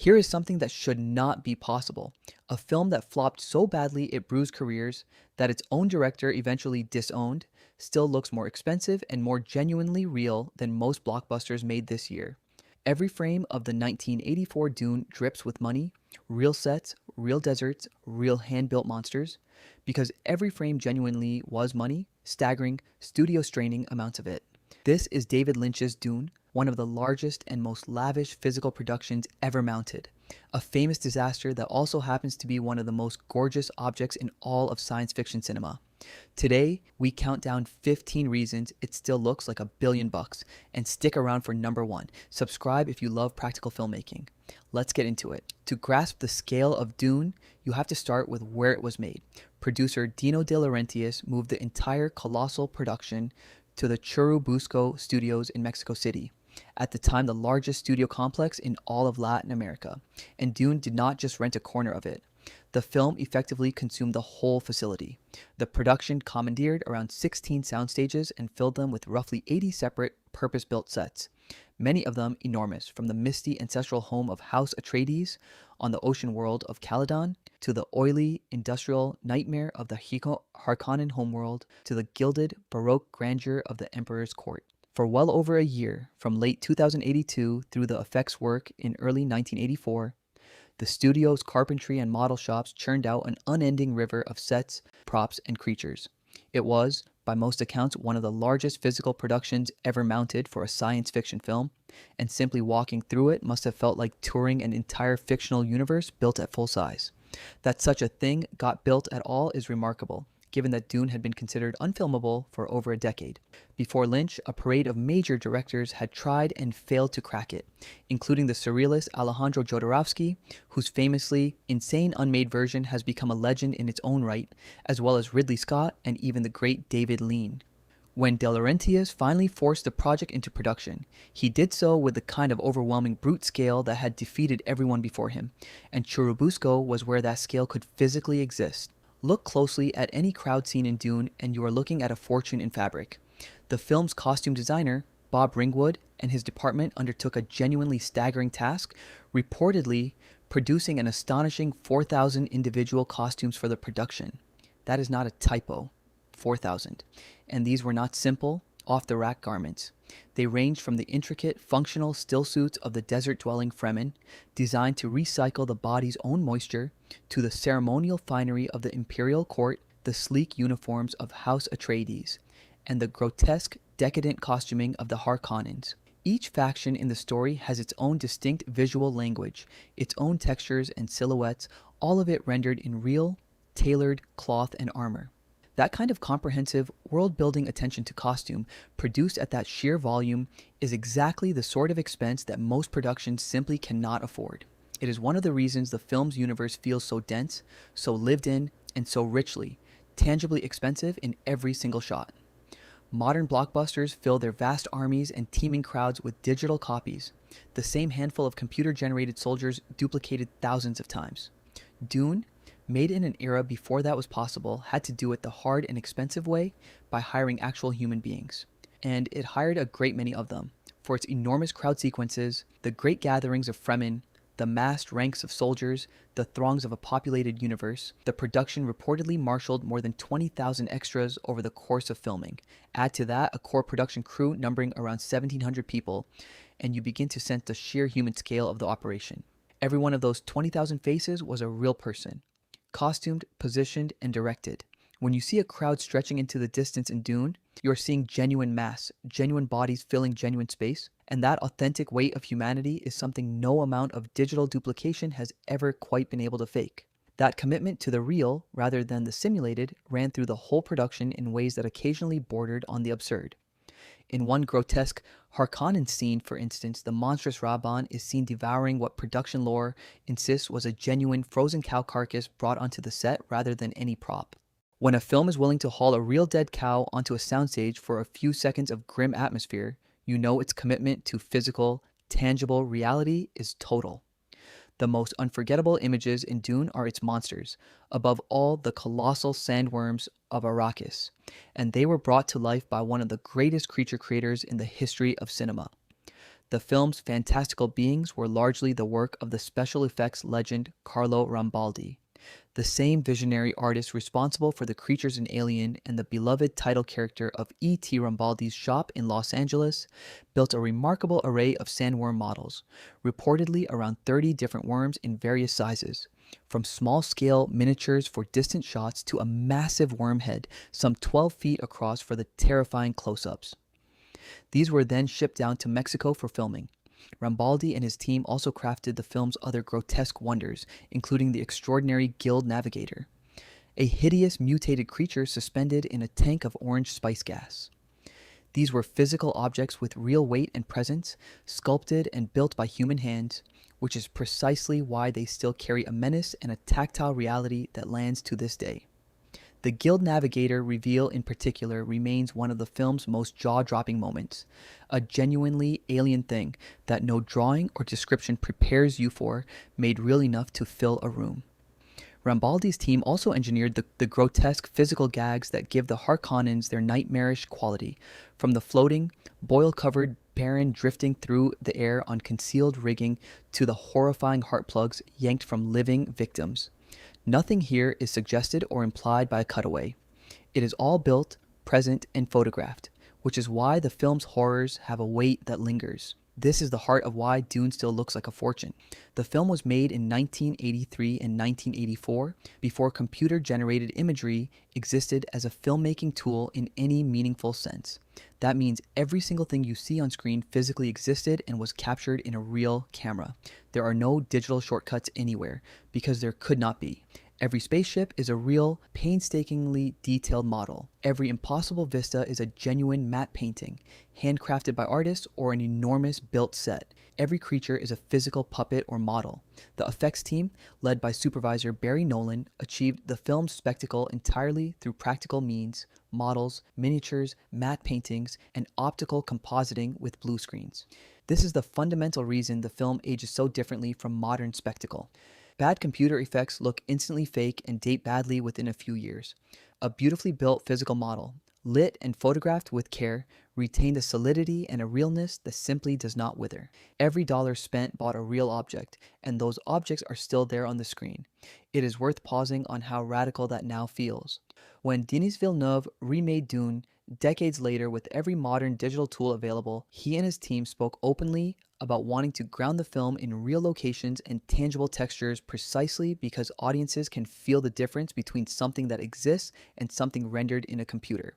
Here is something that should not be possible. A film that flopped so badly it bruised careers, that its own director eventually disowned, still looks more expensive and more genuinely real than most blockbusters made this year. Every frame of the 1984 Dune drips with money, real sets, real deserts, real hand built monsters, because every frame genuinely was money, staggering, studio straining amounts of it. This is David Lynch's Dune, one of the largest and most lavish physical productions ever mounted. A famous disaster that also happens to be one of the most gorgeous objects in all of science fiction cinema. Today, we count down 15 reasons it still looks like $1 billion, and stick around for number one. Subscribe if you love practical filmmaking. Let's get into it. To grasp the scale of Dune, you have to start with where it was made. Producer Dino De Laurentiis moved the entire colossal production to the Churubusco Studios in Mexico City, at the time the largest studio complex in all of Latin America. And Dune did not just rent a corner of it. The film effectively consumed the whole facility. The production commandeered around 16 sound stages and filled them with roughly 80 separate purpose-built sets, many of them enormous, from the misty ancestral home of House Atreides on the ocean world of Caladan, to the oily industrial nightmare of the Harkonnen homeworld, to the gilded Baroque grandeur of the Emperor's court. For well over a year, from late 2082 through the effects work in early 1984, the studio's carpentry and model shops churned out an unending river of sets, props, and creatures. It was, by most accounts, one of the largest physical productions ever mounted for a science fiction film, and simply walking through it must have felt like touring an entire fictional universe built at full size. That such a thing got built at all is remarkable, given that Dune had been considered unfilmable for over a decade. Before Lynch, a parade of major directors had tried and failed to crack it, including the surrealist Alejandro Jodorowsky, whose famously insane unmade version has become a legend in its own right, as well as Ridley Scott and even the great David Lean. When De Laurentiis finally forced the project into production, he did so with the kind of overwhelming brute scale that had defeated everyone before him, and Churubusco was where that scale could physically exist. Look closely at any crowd scene in Dune and you are looking at a fortune in fabric. The film's costume designer, Bob Ringwood, and his department undertook a genuinely staggering task, reportedly producing an astonishing 4,000 individual costumes for the production. That is not a typo. 4,000. And these were not simple, off-the-rack garments. They ranged from the intricate, functional still suits of the desert-dwelling Fremen, designed to recycle the body's own moisture, to the ceremonial finery of the imperial court, the sleek uniforms of House Atreides, and the grotesque, decadent costuming of the Harkonnens. Each faction in the story has its own distinct visual language, its own textures and silhouettes, all of it rendered in real, tailored cloth and armor. That kind of comprehensive, world-building attention to costume, produced at that sheer volume, is exactly the sort of expense that most productions simply cannot afford. It is one of the reasons the film's universe feels so dense, so lived in, and so richly, tangibly expensive in every single shot. Modern blockbusters fill their vast armies and teeming crowds with digital copies, the same handful of computer-generated soldiers duplicated thousands of times. Dune, made in an era before that was possible, had to do it the hard and expensive way by hiring actual human beings. And it hired a great many of them. For its enormous crowd sequences, the great gatherings of Fremen, the massed ranks of soldiers, the throngs of a populated universe, the production reportedly marshaled more than 20,000 extras over the course of filming. Add to that a core production crew numbering around 1,700 people, and you begin to sense the sheer human scale of the operation. Every one of those 20,000 faces was a real person, costumed, positioned, and directed. When you see a crowd stretching into the distance in Dune, you are seeing genuine mass, genuine bodies filling genuine space, and that authentic weight of humanity is something no amount of digital duplication has ever quite been able to fake. That commitment to the real, rather than the simulated, ran through the whole production in ways that occasionally bordered on the absurd. In one grotesque Harkonnen scene, for instance, the monstrous Raban is seen devouring what production lore insists was a genuine frozen cow carcass brought onto the set rather than any prop. When a film is willing to haul a real dead cow onto a soundstage for a few seconds of grim atmosphere, you know its commitment to physical, tangible reality is total. The most unforgettable images in Dune are its monsters, above all the colossal sandworms of Arrakis, and they were brought to life by one of the greatest creature creators in the history of cinema. The film's fantastical beings were largely the work of the special effects legend Carlo Rambaldi, the same visionary artist responsible for the creatures in Alien and the beloved title character of E.T. Rambaldi's shop in Los Angeles, built a remarkable array of sandworm models, reportedly around 30 different worms in various sizes, from small-scale miniatures for distant shots to a massive worm head some 12 feet across for the terrifying close-ups. These were then shipped down to Mexico for filming. Rambaldi and his team also crafted the film's other grotesque wonders, including the extraordinary Guild Navigator, a hideous mutated creature suspended in a tank of orange spice gas. These were physical objects with real weight and presence, sculpted and built by human hands, which is precisely why they still carry a menace and a tactile reality that lands to this day. The Guild Navigator reveal in particular remains one of the film's most jaw-dropping moments, a genuinely alien thing that no drawing or description prepares you for, made real enough to fill a room. Rambaldi's team also engineered the grotesque physical gags that give the Harkonnens their nightmarish quality, from the floating, boil-covered Baron drifting through the air on concealed rigging to the horrifying heart plugs yanked from living victims. Nothing here is suggested or implied by a cutaway. It is all built, present, and photographed, which is why the film's horrors have a weight that lingers. This is the heart of why Dune still looks like a fortune. The film was made in 1983 and 1984, before computer-generated imagery existed as a filmmaking tool in any meaningful sense. That means every single thing you see on screen physically existed and was captured in a real camera. There are no digital shortcuts anywhere, because there could not be. Every spaceship is a real, painstakingly detailed model. Every impossible vista is a genuine matte painting, handcrafted by artists or an enormous built set. Every creature is a physical puppet or model. The effects team, led by supervisor Barry Nolan, achieved the film's spectacle entirely through practical means, models, miniatures, matte paintings, and optical compositing with blue screens. This is the fundamental reason the film ages so differently from modern spectacle. Bad computer effects look instantly fake and date badly within a few years. A beautifully built physical model, lit and photographed with care, retained a solidity and a realness that simply does not wither. Every dollar spent bought a real object, and those objects are still there on the screen. It is worth pausing on how radical that now feels. When Denis Villeneuve remade Dune, decades later with every modern digital tool available, he and his team spoke openly about wanting to ground the film in real locations and tangible textures precisely because audiences can feel the difference between something that exists and something rendered in a computer.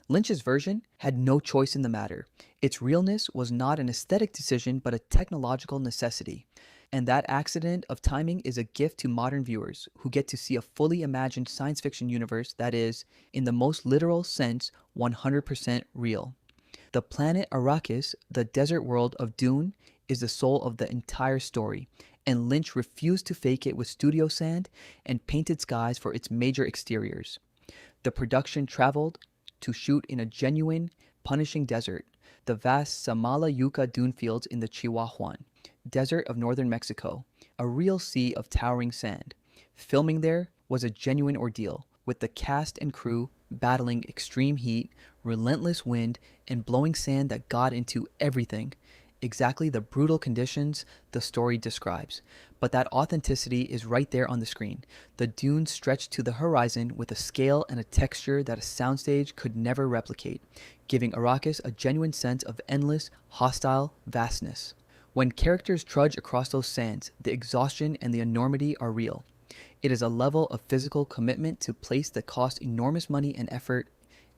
Lynch's version had no choice in the matter. Its realness was not an aesthetic decision but a technological necessity. And that accident of timing is a gift to modern viewers who get to see a fully imagined science fiction universe that is, in the most literal sense, 100% real. The planet Arrakis, the desert world of Dune, is the soul of the entire story, and Lynch refused to fake it with studio sand and painted skies for its major exteriors. The production traveled to shoot in a genuine, punishing desert, the vast Samala Yucca dune fields in the Chihuahuan desert of northern Mexico, a real sea of towering sand. Filming there was a genuine ordeal, with the cast and crew battling extreme heat, relentless wind, and blowing sand that got into everything. Exactly the brutal conditions the story describes. But that authenticity is right there on the screen. The dunes stretch to the horizon with a scale and a texture that a soundstage could never replicate, giving Arrakis a genuine sense of endless, hostile vastness. When characters trudge across those sands, the exhaustion and the enormity are real. It is a level of physical commitment to place that cost enormous money and effort,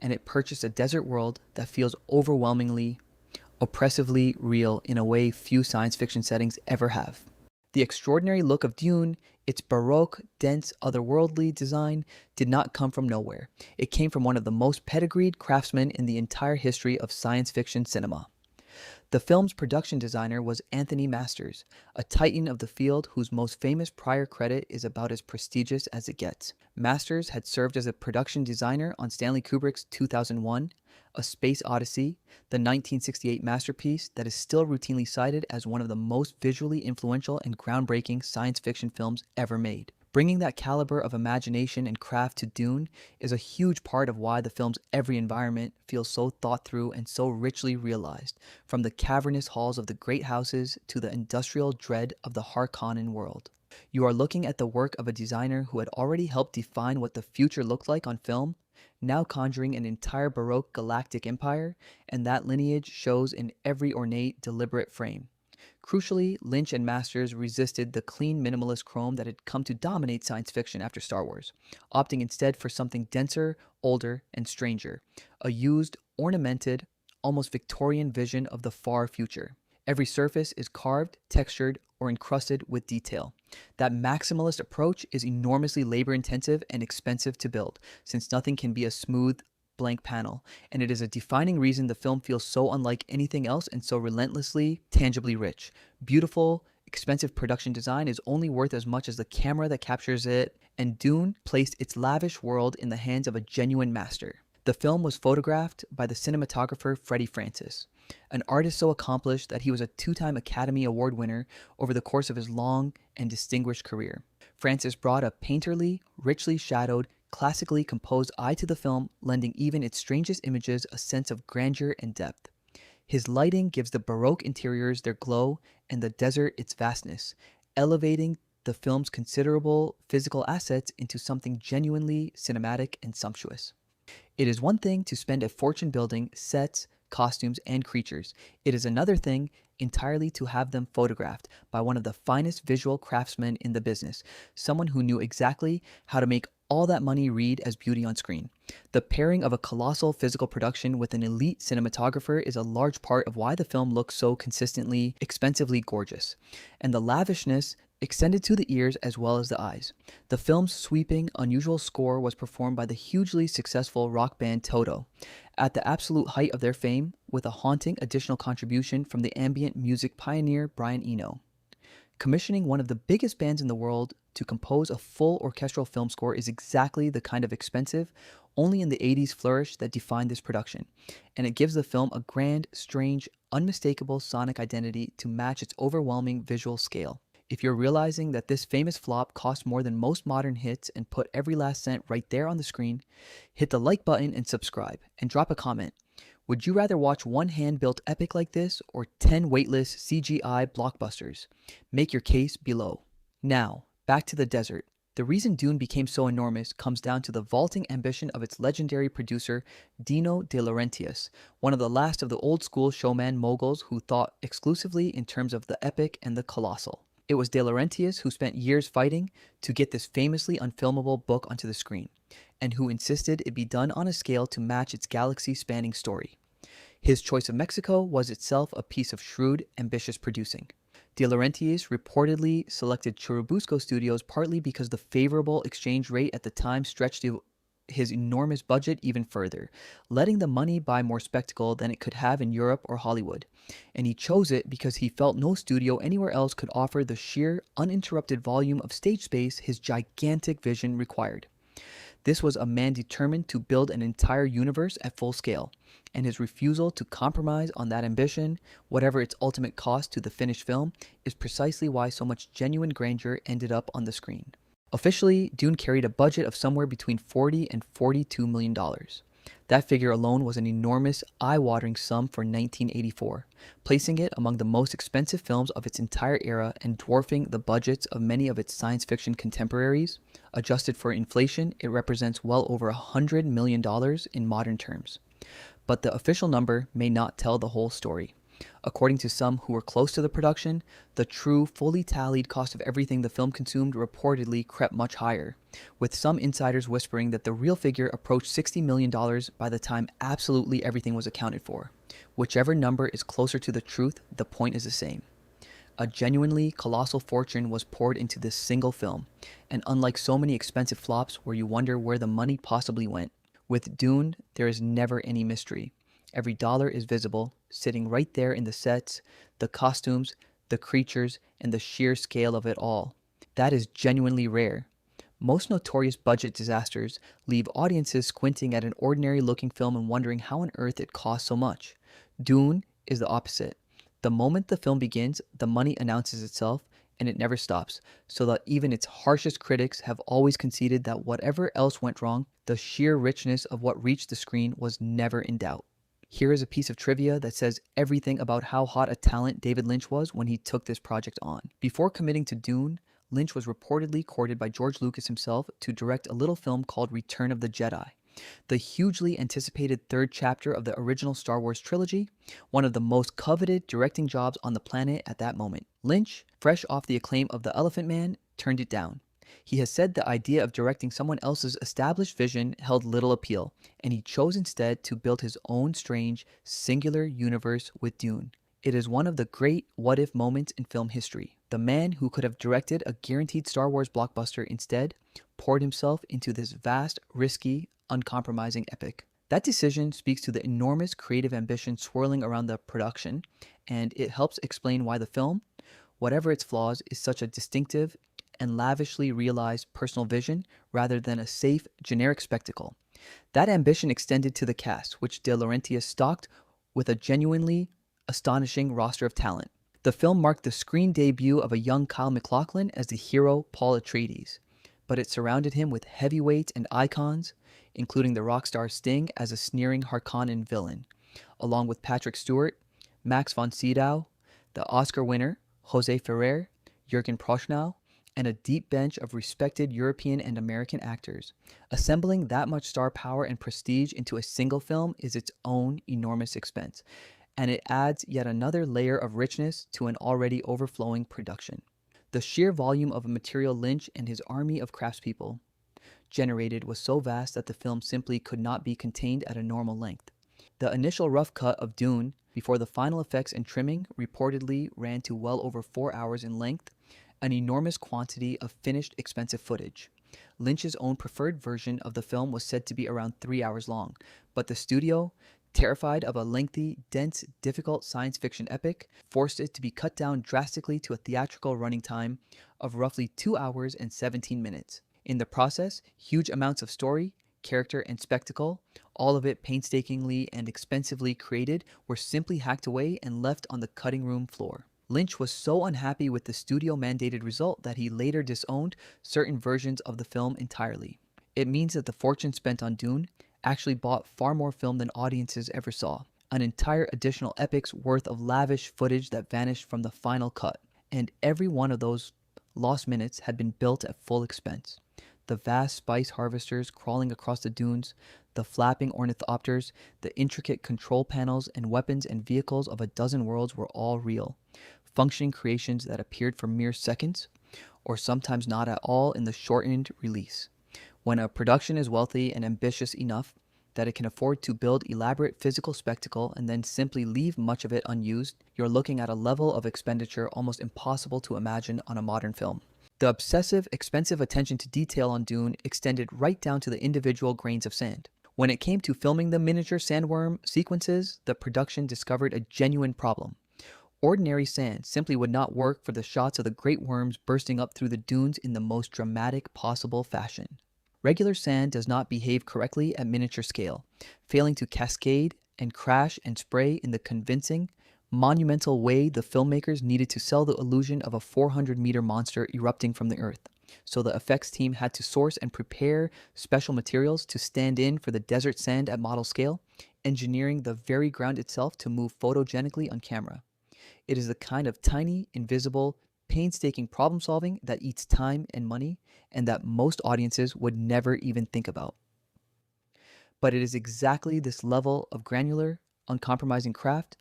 and it purchased a desert world that feels overwhelmingly, oppressively real in a way few science fiction settings ever have. The extraordinary look of Dune, its baroque, dense, otherworldly design, did not come from nowhere. It came from one of the most pedigreed craftsmen in the entire history of science fiction cinema. The film's production designer was Anthony Masters, a titan of the field whose most famous prior credit is about as prestigious as it gets. Masters had served as a production designer on Stanley Kubrick's 2001, A Space Odyssey, the 1968 masterpiece that is still routinely cited as one of the most visually influential and groundbreaking science fiction films ever made. Bringing that caliber of imagination and craft to Dune is a huge part of why the film's every environment feels so thought through and so richly realized, from the cavernous halls of the great houses to the industrial dread of the Harkonnen world. You are looking at the work of a designer who had already helped define what the future looked like on film, now conjuring an entire Baroque galactic empire, and that lineage shows in every ornate, deliberate frame. Crucially, Lynch and Masters resisted the clean minimalist chrome that had come to dominate science fiction after Star Wars, opting instead for something denser, older, and stranger, a used, ornamented, almost Victorian vision of the far future. Every surface is carved, textured, or encrusted with detail. That maximalist approach is enormously labor intensive and expensive to build, since nothing can be a smooth, blank panel, and it is a defining reason the film feels so unlike anything else and so relentlessly, tangibly rich. Beautiful, expensive production design is only worth as much as the camera that captures it, and Dune placed its lavish world in the hands of a genuine master. The film was photographed by the cinematographer Freddie Francis, an artist so accomplished that he was a two-time Academy Award winner over the course of his long and distinguished career. Francis brought a painterly, richly shadowed, classically composed eye to the film, lending even its strangest images a sense of grandeur and depth. His lighting gives the Baroque interiors their glow and the desert its vastness, elevating the film's considerable physical assets into something genuinely cinematic and sumptuous. It is one thing to spend a fortune building sets, costumes, and creatures. It is another thing entirely to have them photographed by one of the finest visual craftsmen in the business, someone who knew exactly how to make all that money read as beauty on screen. The pairing of a colossal physical production with an elite cinematographer is a large part of why the film looks so consistently, expensively gorgeous. And the lavishness extended to the ears as well as the eyes. The film's sweeping, unusual score was performed by the hugely successful rock band Toto, at the absolute height of their fame, with a haunting additional contribution from the ambient music pioneer Brian Eno. Commissioning one of the biggest bands in the world to compose a full orchestral film score is exactly the kind of expensive, only in the 80s flourish that defined this production, and it gives the film a grand, strange, unmistakable sonic identity to match its overwhelming visual scale. If you're realizing that this famous flop cost more than most modern hits and put every last cent right there on the screen, hit the like button and subscribe, and drop a comment. Would you rather watch one hand-built epic like this or 10 weightless CGI blockbusters? Make your case below. Now, back to the desert. The reason Dune became so enormous comes down to the vaulting ambition of its legendary producer, Dino De Laurentiis, one of the last of the old-school showman moguls who thought exclusively in terms of the epic and the colossal. It was De Laurentiis who spent years fighting to get this famously unfilmable book onto the screen, and who insisted it be done on a scale to match its galaxy-spanning story. His choice of Mexico was itself a piece of shrewd, ambitious producing. De Laurentiis reportedly selected Churubusco Studios partly because the favorable exchange rate at the time stretched his enormous budget even further, letting the money buy more spectacle than it could have in Europe or Hollywood. And he chose it because he felt no studio anywhere else could offer the sheer, uninterrupted volume of stage space his gigantic vision required. This was a man determined to build an entire universe at full scale, and his refusal to compromise on that ambition, whatever its ultimate cost to the finished film, is precisely why so much genuine grandeur ended up on the screen. Officially, Dune carried a budget of somewhere between $40 and $42 million. That figure alone was an enormous, eye-watering sum for 1984, placing it among the most expensive films of its entire era and dwarfing the budgets of many of its science fiction contemporaries. Adjusted for inflation, it represents well over $100 million in modern terms. But the official number may not tell the whole story. According to some who were close to the production, the true, fully tallied cost of everything the film consumed reportedly crept much higher, with some insiders whispering that the real figure approached $60 million by the time absolutely everything was accounted for. Whichever number is closer to the truth, the point is the same. A genuinely colossal fortune was poured into this single film, and unlike so many expensive flops where you wonder where the money possibly went, with Dune, there is never any mystery. Every dollar is visible, sitting right there in the sets, the costumes, the creatures, and the sheer scale of it all. That is genuinely rare. Most notorious budget disasters leave audiences squinting at an ordinary-looking film and wondering how on earth it cost so much. Dune is the opposite. The moment the film begins, the money announces itself, and it never stops, so that even its harshest critics have always conceded that whatever else went wrong, the sheer richness of what reached the screen was never in doubt. Here is a piece of trivia that says everything about how hot a talent David Lynch was when he took this project on. Before committing to Dune, Lynch was reportedly courted by George Lucas himself to direct a little film called Return of the Jedi, the hugely anticipated third chapter of the original Star Wars trilogy, one of the most coveted directing jobs on the planet at that moment. Lynch, fresh off the acclaim of The Elephant Man, turned it down. He has said the idea of directing someone else's established vision held little appeal, and he chose instead to build his own strange, singular universe with Dune. It is one of the great what-if moments in film history. The man who could have directed a guaranteed Star Wars blockbuster instead poured himself into this vast, risky, uncompromising epic. That decision speaks to the enormous creative ambition swirling around the production, and it helps explain why the film, whatever its flaws, is such a distinctive and lavishly realized personal vision rather than a safe, generic spectacle. That ambition extended to the cast, which De Laurentiis stocked with a genuinely astonishing roster of talent. The film marked the screen debut of a young Kyle MacLachlan as the hero Paul Atreides, but it surrounded him with heavyweights and icons, including the rock star Sting as a sneering Harkonnen villain, along with Patrick Stewart, Max von Sydow, the Oscar winner Jose Ferrer, Jürgen Prochnow, and a deep bench of respected European and American actors. Assembling that much star power and prestige into a single film is its own enormous expense, and it adds yet another layer of richness to an already overflowing production. The sheer volume of material Lynch and his army of craftspeople generated was so vast that the film simply could not be contained at a normal length. The initial rough cut of Dune, before the final effects and trimming, reportedly ran to well over 4 hours in length, an enormous quantity of finished expensive footage. Lynch's own preferred version of the film was said to be around 3 hours long, but the studio, terrified of a lengthy, dense, difficult science fiction epic, forced it to be cut down drastically to a theatrical running time of roughly 2 hours and 17 minutes. In the process, huge amounts of story, character, and spectacle, all of it painstakingly and expensively created, were simply hacked away and left on the cutting room floor. Lynch was so unhappy with the studio-mandated result that he later disowned certain versions of the film entirely. It means that the fortune spent on Dune actually bought far more film than audiences ever saw, an entire additional epic's worth of lavish footage that vanished from the final cut, and every one of those lost minutes had been built at full expense. The vast spice harvesters crawling across the dunes, the flapping ornithopters, the intricate control panels and weapons and vehicles of a dozen worlds were all real, functioning creations that appeared for mere seconds, or sometimes not at all in the shortened release. When a production is wealthy and ambitious enough that it can afford to build elaborate physical spectacle and then simply leave much of it unused, you're looking at a level of expenditure almost impossible to imagine on a modern film. The obsessive, expensive attention to detail on Dune extended right down to the individual grains of sand. When it came to filming the miniature sandworm sequences, the production discovered a genuine problem. Ordinary sand simply would not work for the shots of the great worms bursting up through the dunes in the most dramatic possible fashion. Regular sand does not behave correctly at miniature scale, failing to cascade and crash and spray in the convincing, monumental way the filmmakers needed to sell the illusion of a 400-meter monster erupting from the earth. So the effects team had to source and prepare special materials to stand in for the desert sand at model scale, engineering the very ground itself to move photogenically on camera. It is the kind of tiny, invisible, painstaking problem solving that eats time and money and that most audiences would never even think about. But it is exactly this level of granular, uncompromising craft,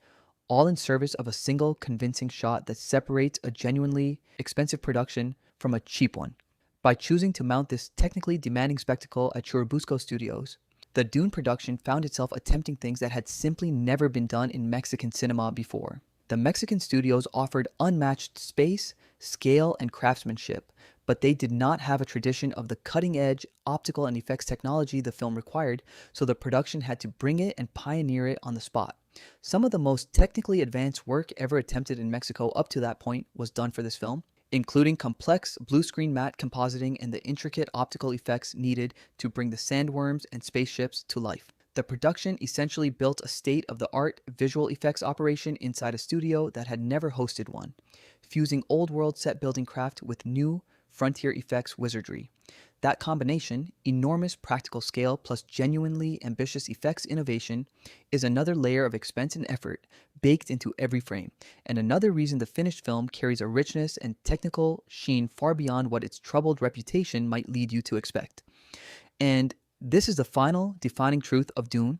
all in service of a single convincing shot, that separates a genuinely expensive production from a cheap one. By choosing to mount this technically demanding spectacle at Churubusco Studios, the Dune production found itself attempting things that had simply never been done in Mexican cinema before. The Mexican studios offered unmatched space, scale, and craftsmanship, but they did not have a tradition of the cutting-edge optical and effects technology the film required, so the production had to bring it and pioneer it on the spot. Some of the most technically advanced work ever attempted in Mexico up to that point was done for this film, including complex blue screen matte compositing and the intricate optical effects needed to bring the sandworms and spaceships to life. The production essentially built a state-of-the-art visual effects operation inside a studio that had never hosted one, fusing old world set building craft with new frontier effects wizardry. That combination, enormous practical scale plus genuinely ambitious effects innovation, is another layer of expense and effort baked into every frame, and another reason the finished film carries a richness and technical sheen far beyond what its troubled reputation might lead you to expect. And this is the final defining truth of Dune.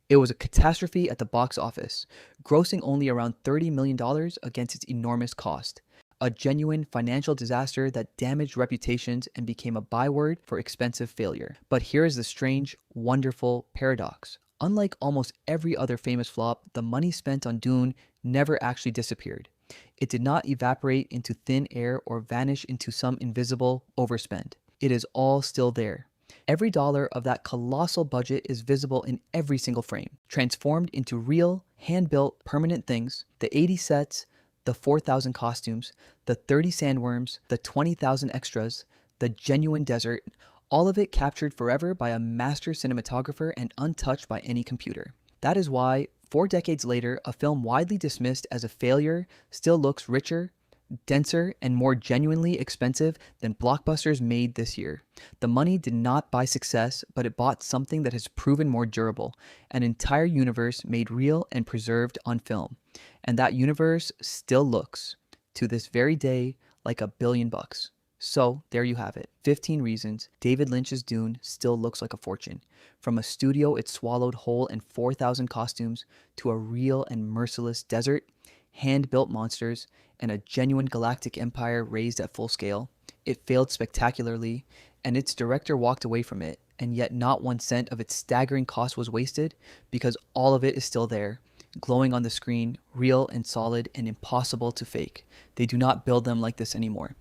It was a catastrophe at the box office, grossing only around $30 million against its enormous cost. A genuine financial disaster that damaged reputations and became a byword for expensive failure. But here is the strange, wonderful paradox. Unlike almost every other famous flop, the money spent on Dune never actually disappeared. It did not evaporate into thin air or vanish into some invisible overspend. It is all still there. Every dollar of that colossal budget is visible in every single frame, transformed into real, hand-built, permanent things. The 80 sets, the 4,000 costumes, the 30 sandworms, the 20,000 extras, the genuine desert, all of it captured forever by a master cinematographer and untouched by any computer. That is why, 4 decades later, a film widely dismissed as a failure still looks richer, denser, and more genuinely expensive than blockbusters made this year. The money did not buy success, but it bought something that has proven more durable, an entire universe made real and preserved on film. And that universe still looks, to this very day, like $1 billion. So, there you have it. 15 reasons David Lynch's Dune still looks like a fortune. From a studio it swallowed whole and 4,000 costumes, to a real and merciless desert, hand-built monsters, and a genuine galactic empire raised at full scale. It failed spectacularly, and its director walked away from it, and yet not 1 cent of its staggering cost was wasted, because all of it is still there, glowing on the screen, real and solid and impossible to fake. They do not build them like this anymore.